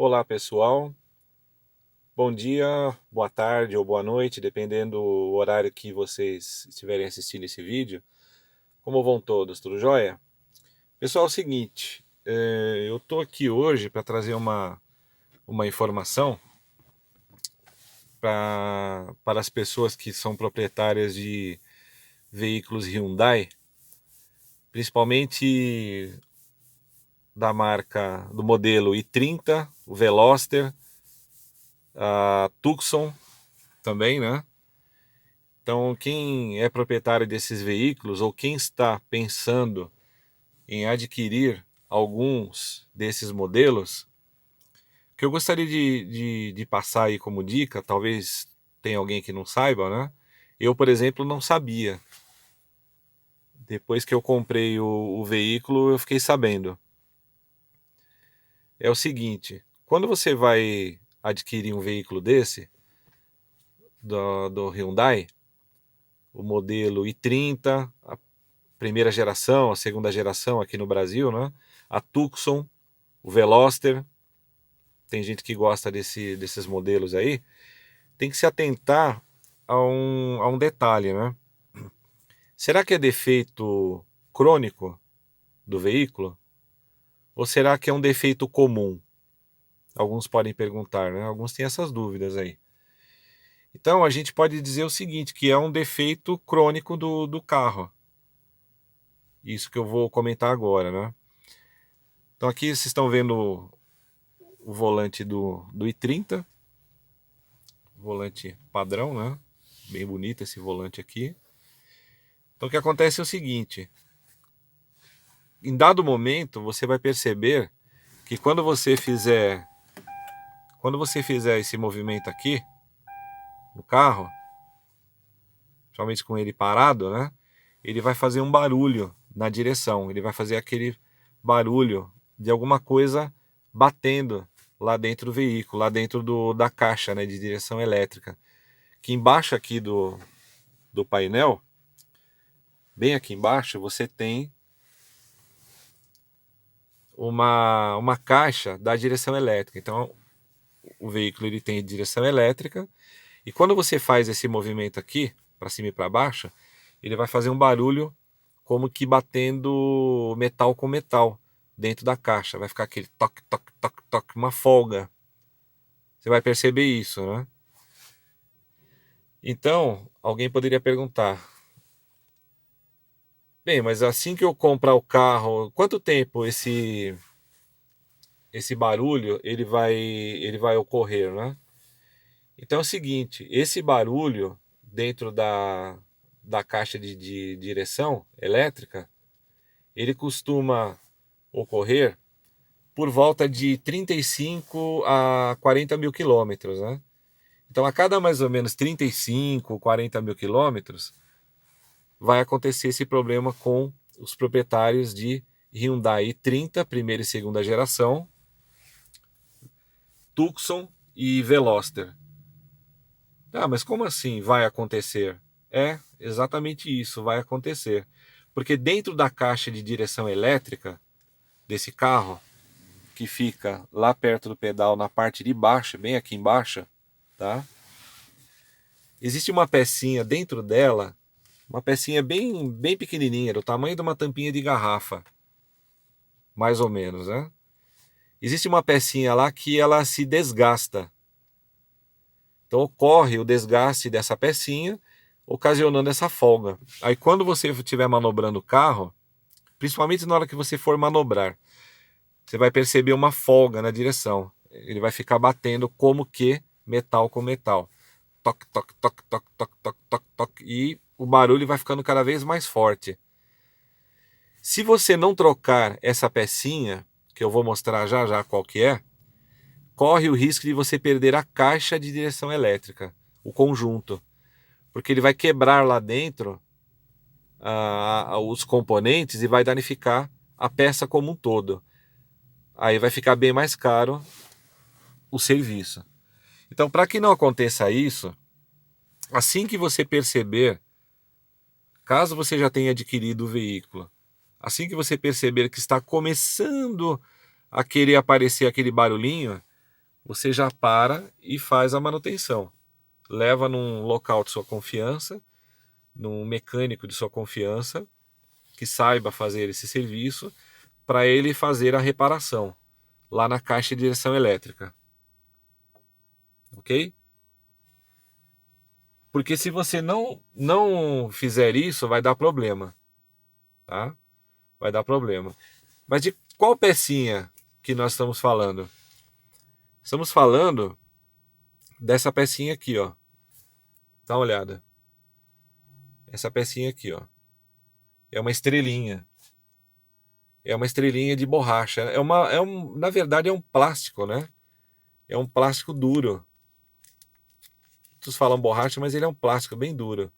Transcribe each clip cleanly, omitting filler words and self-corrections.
Olá pessoal, bom dia, boa tarde ou boa noite, dependendo do horário que vocês estiverem assistindo esse vídeo. Como vão todos? Tudo jóia? Pessoal, é o seguinte, eu tô aqui hoje para trazer uma informação para as pessoas que são proprietárias de veículos Hyundai, principalmente do modelo i30, o Veloster, a Tucson também, né? Então, quem é proprietário desses veículos ou quem está pensando em adquirir alguns desses modelos, que eu gostaria de passar aí como dica, talvez tenha alguém que não saiba, né? Eu, por exemplo, não sabia. Depois que eu comprei o veículo, eu fiquei sabendo. É o seguinte, quando você vai adquirir um veículo desse, do Hyundai, o modelo i30, primeira geração, a segunda geração aqui no Brasil, né? A Tucson, o Veloster, tem gente que gosta desses modelos aí, tem que se atentar a um detalhe, né? Será que é defeito crônico do veículo? Ou será que é um defeito comum? Alguns podem perguntar, né? Alguns têm essas dúvidas aí. Então a gente pode dizer o seguinte, que é um defeito crônico do carro. Isso que eu vou comentar agora, né? Então aqui vocês estão vendo o volante do i30, volante padrão, né? Bem bonito esse volante aqui. Então o que acontece é o seguinte, em dado momento você vai perceber que quando você fizer esse movimento aqui no carro, principalmente com ele parado, né? Ele vai fazer um barulho na direção, ele vai fazer aquele barulho de alguma coisa batendo lá dentro do veículo, lá dentro da caixa, né, de direção elétrica. Que embaixo aqui do painel, bem aqui embaixo, você tem uma caixa da direção elétrica. Então, o veículo ele tem direção elétrica e quando você faz esse movimento aqui, para cima e para baixo, ele vai fazer um barulho como que batendo metal com metal dentro da caixa. Vai ficar aquele toque, toque, toque, toque, uma folga. Você vai perceber isso, né? Então, alguém poderia perguntar: bem, mas assim que eu comprar o carro, quanto tempo esse barulho ele vai ocorrer, né? Então é o seguinte, esse barulho dentro da caixa de direção elétrica, ele costuma ocorrer por volta de 35 a 40 mil quilômetros, né? Então a cada mais ou menos 35, 40 mil quilômetros, vai acontecer esse problema com os proprietários de Hyundai i30, primeira e segunda geração, Tucson e Veloster. Ah, mas como assim vai acontecer? É exatamente isso, vai acontecer. Porque dentro da caixa de direção elétrica desse carro, que fica lá perto do pedal, na parte de baixo, bem aqui embaixo, tá? Existe uma pecinha dentro dela, uma pecinha bem, bem pequenininha, do tamanho de uma tampinha de garrafa, mais ou menos, né? Existe uma pecinha lá que ela se desgasta. Então ocorre o desgaste dessa pecinha, ocasionando essa folga. Aí quando você estiver manobrando o carro, principalmente na hora que você for manobrar, você vai perceber uma folga na direção. Ele vai ficar batendo como que metal com metal. Toque, toque, toque, toque, toque, toque, toque, toque. E o barulho vai ficando cada vez mais forte. Se você não trocar essa pecinha, que eu vou mostrar já já qual que é, corre o risco de você perder a caixa de direção elétrica, o conjunto. Porque ele vai quebrar lá dentro os componentes e vai danificar a peça como um todo. Aí vai ficar bem mais caro o serviço. Então, para que não aconteça isso, assim que você perceber, caso você já tenha adquirido o veículo, assim que você perceber que está começando a querer aparecer aquele barulhinho, você já para e faz a manutenção. Leva num local de sua confiança, num mecânico de sua confiança, que saiba fazer esse serviço, para ele fazer a reparação lá na caixa de direção elétrica. Ok? Porque se você não fizer isso, vai dar problema. Tá? Vai dar problema. Mas de qual pecinha que nós estamos falando? Estamos falando dessa pecinha aqui, ó. Dá uma olhada. Essa pecinha aqui, ó. É uma estrelinha. É uma estrelinha de borracha. Na verdade, é um plástico, né? É um plástico duro. Todos falam borracha, mas ele é um plástico bem duro.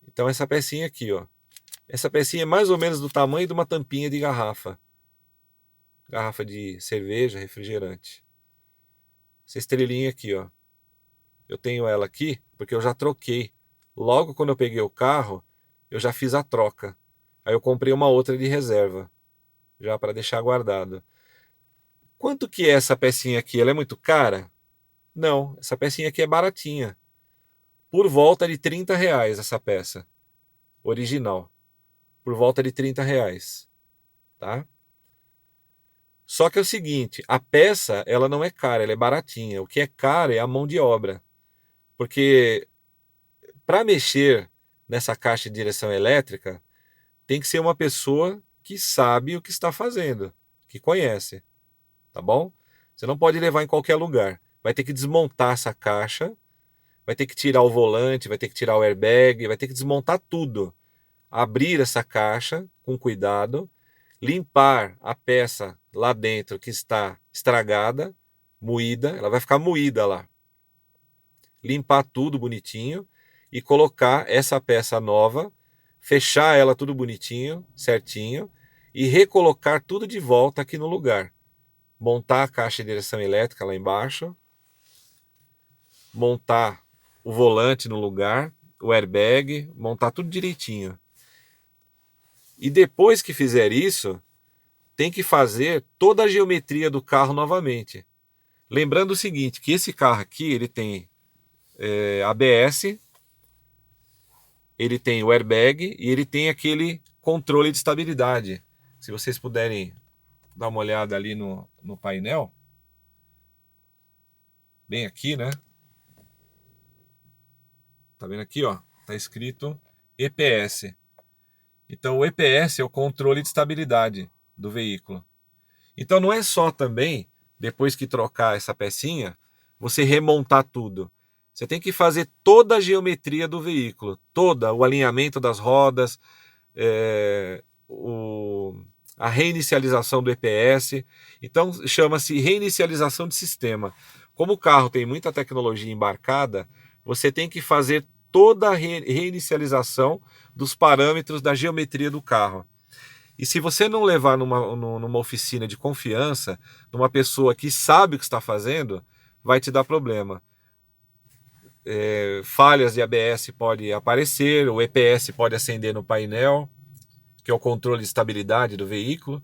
Então essa pecinha aqui, ó. Essa pecinha é mais ou menos do tamanho de uma tampinha de garrafa. Garrafa de cerveja, refrigerante. Essa estrelinha aqui, ó. Eu tenho ela aqui porque eu já troquei. Logo quando eu peguei o carro, eu já fiz a troca. Aí eu comprei uma outra de reserva, já para deixar guardado. Quanto que é essa pecinha aqui? Ela é muito cara? Não, essa pecinha aqui é baratinha. Por volta de R$ 30 essa peça. Original. Por volta de R$ 30. Tá? Só que é o seguinte, a peça ela não é cara, ela é baratinha. O que é caro é a mão de obra. Porque para mexer nessa caixa de direção elétrica, tem que ser uma pessoa que sabe o que está fazendo, que conhece, tá bom? Você não pode levar em qualquer lugar. Vai ter que desmontar essa caixa, vai ter que tirar o volante, vai ter que tirar o airbag, vai ter que desmontar tudo. Abrir essa caixa com cuidado, limpar a peça lá dentro que está estragada, moída, ela vai ficar moída lá. Limpar tudo bonitinho e colocar essa peça nova, fechar ela tudo bonitinho, certinho, e recolocar tudo de volta aqui no lugar. Montar a caixa de direção elétrica lá embaixo, montar o volante no lugar, o airbag, montar tudo direitinho. E depois que fizer isso, tem que fazer toda a geometria do carro novamente. Lembrando o seguinte, que esse carro aqui, ele tem ABS, ele tem o airbag e ele tem aquele controle de estabilidade. Se vocês puderem dar uma olhada ali no painel, bem aqui, né? Tá vendo aqui, ó? Tá escrito EPS. Então o EPS é o controle de estabilidade do veículo. Então não é só também, depois que trocar essa pecinha, você remontar tudo. Você tem que fazer toda a geometria do veículo, toda, o alinhamento das rodas, a reinicialização do EPS. Então chama-se reinicialização de sistema. Como o carro tem muita tecnologia embarcada, você tem que fazer toda a reinicialização dos parâmetros da geometria do carro. E se você não levar numa oficina de confiança, numa pessoa que sabe o que está fazendo, vai te dar problema. Falhas de ABS podem aparecer, o EPS pode acender no painel, que é o controle de estabilidade do veículo,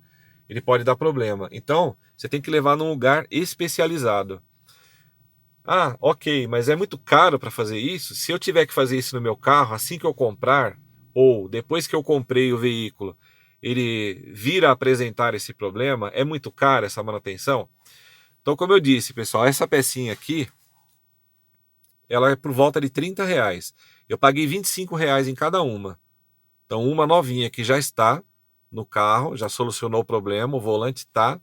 ele pode dar problema. Então, você tem que levar num lugar especializado. Ah, ok, mas é muito caro para fazer isso? Se eu tiver que fazer isso no meu carro assim que eu comprar, ou depois que eu comprei o veículo, ele vir a apresentar esse problema, é muito caro essa manutenção? Então, como eu disse, pessoal, essa pecinha aqui, ela é por volta de R$ 30. Eu paguei R$ 25 em cada uma. Então, uma novinha que já está no carro, já solucionou o problema, o volante está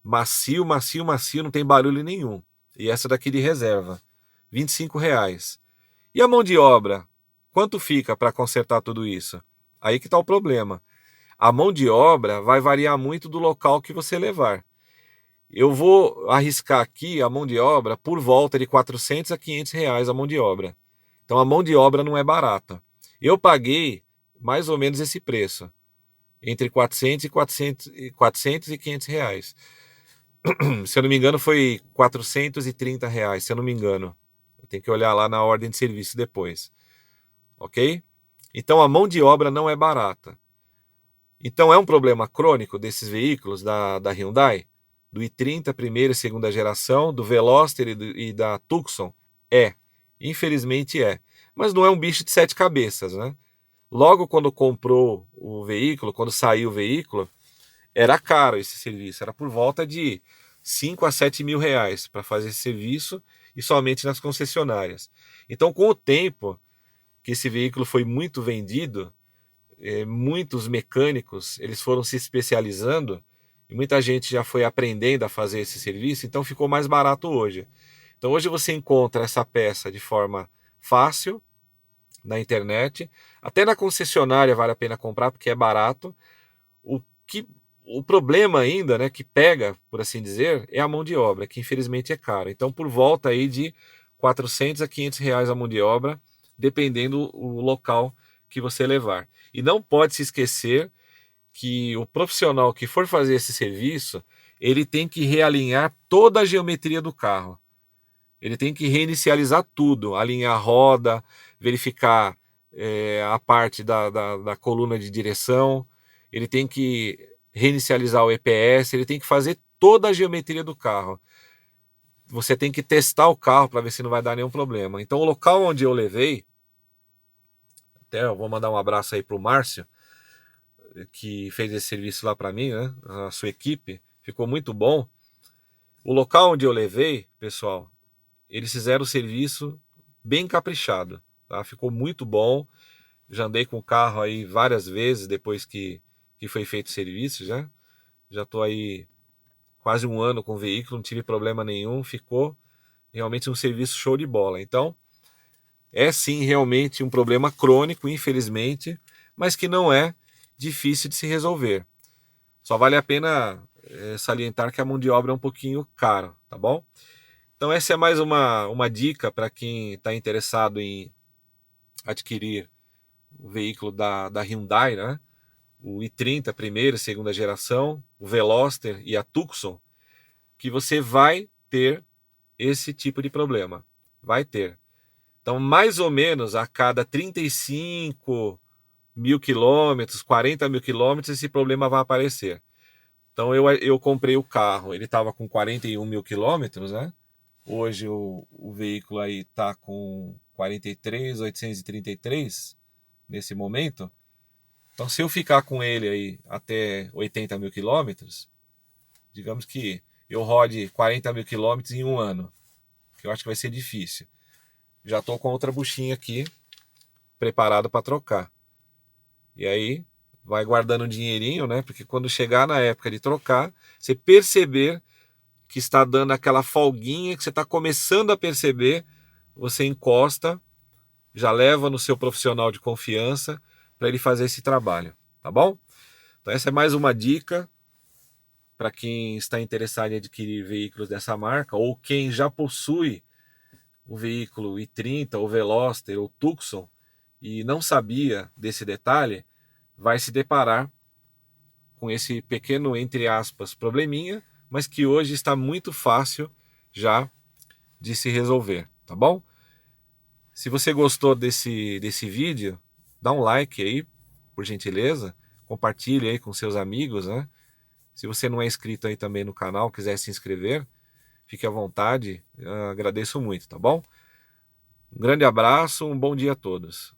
macio, macio, macio, não tem barulho nenhum. E essa daqui de reserva, R$ 25. E a mão de obra? Quanto fica para consertar tudo isso? Aí que está o problema. A mão de obra vai variar muito do local que você levar. Eu vou arriscar aqui a mão de obra por volta de R$ 400 a R$ 500 a mão de obra. Então a mão de obra não é barata. Eu paguei mais ou menos esse preço, entre 400 e R$ 500. Se eu não me engano foi R$ 430, se eu não me engano. Eu tenho que olhar lá na ordem de serviço depois. Ok? Então a mão de obra não é barata. Então é um problema crônico desses veículos da Hyundai? do i30 primeira e segunda geração, do Veloster e da Tucson? Infelizmente é. Mas não é um bicho de 7 cabeças, né? Logo quando comprou o veículo, quando saiu o veículo, era caro esse serviço, era por volta de 5 a 7 mil reais para fazer esse serviço e somente nas concessionárias. Então, com o tempo que esse veículo foi muito vendido, muitos mecânicos eles foram se especializando e muita gente já foi aprendendo a fazer esse serviço, então ficou mais barato hoje. Então hoje você encontra essa peça de forma fácil na internet, até na concessionária vale a pena comprar porque é barato. O que o problema ainda, né, que pega, por assim dizer, é a mão de obra, que infelizmente é cara. Então por volta aí de 400 a 500 reais a mão de obra, dependendo o local que você levar. E não pode se esquecer que o profissional que for fazer esse serviço, ele tem que realinhar toda a geometria do carro. Ele tem que reinicializar tudo, alinhar a roda, verificar a parte da coluna de direção, ele tem que reinicializar o EPS, ele tem que fazer toda a geometria do carro. Você tem que testar o carro para ver se não vai dar nenhum problema. Então o local onde eu levei, até eu vou mandar um abraço aí para o Márcio, que fez esse serviço lá para mim, né? A sua equipe, ficou muito bom. O local onde eu levei, pessoal, eles fizeram o serviço bem caprichado, tá? Ficou muito bom. Já andei com o carro aí várias vezes depois que foi feito o serviço, já. Já estou aí quase um ano com o veículo, não tive problema nenhum, ficou realmente um serviço show de bola. Então, é sim realmente um problema crônico, infelizmente, mas que não é difícil de se resolver. Só vale a pena salientar que a mão de obra é um pouquinho cara, tá bom? Então essa é mais uma dica para quem está interessado em adquirir o veículo da Hyundai, né? O i30 primeira e segunda geração, o Veloster e a Tucson, que você vai ter esse tipo de problema. Vai ter. Então, mais ou menos a cada 35 mil quilômetros, 40 mil quilômetros, esse problema vai aparecer. Então, eu comprei o carro, ele estava com 41 mil quilômetros, né? Hoje o veículo aí está com 43.833 nesse momento. Então, se eu ficar com ele aí até 80 mil quilômetros, digamos que eu rode 40 mil quilômetros em um ano, que eu acho que vai ser difícil. Já estou com outra buchinha aqui, preparado para trocar. E aí, vai guardando um dinheirinho, né? Porque quando chegar na época de trocar, você perceber que está dando aquela folguinha, que você está começando a perceber, você encosta, já leva no seu profissional de confiança para ele fazer esse trabalho, tá bom? Então essa é mais uma dica para quem está interessado em adquirir veículos dessa marca ou quem já possui o veículo i30, o Veloster, ou Tucson e não sabia desse detalhe, vai se deparar com esse pequeno, entre aspas, probleminha, mas que hoje está muito fácil já de se resolver, tá bom? Se você gostou desse vídeo, dá um like aí, por gentileza, compartilhe aí com seus amigos, né? Se você não é inscrito aí também no canal, quiser se inscrever, fique à vontade, eu agradeço muito, tá bom? Um grande abraço, um bom dia a todos.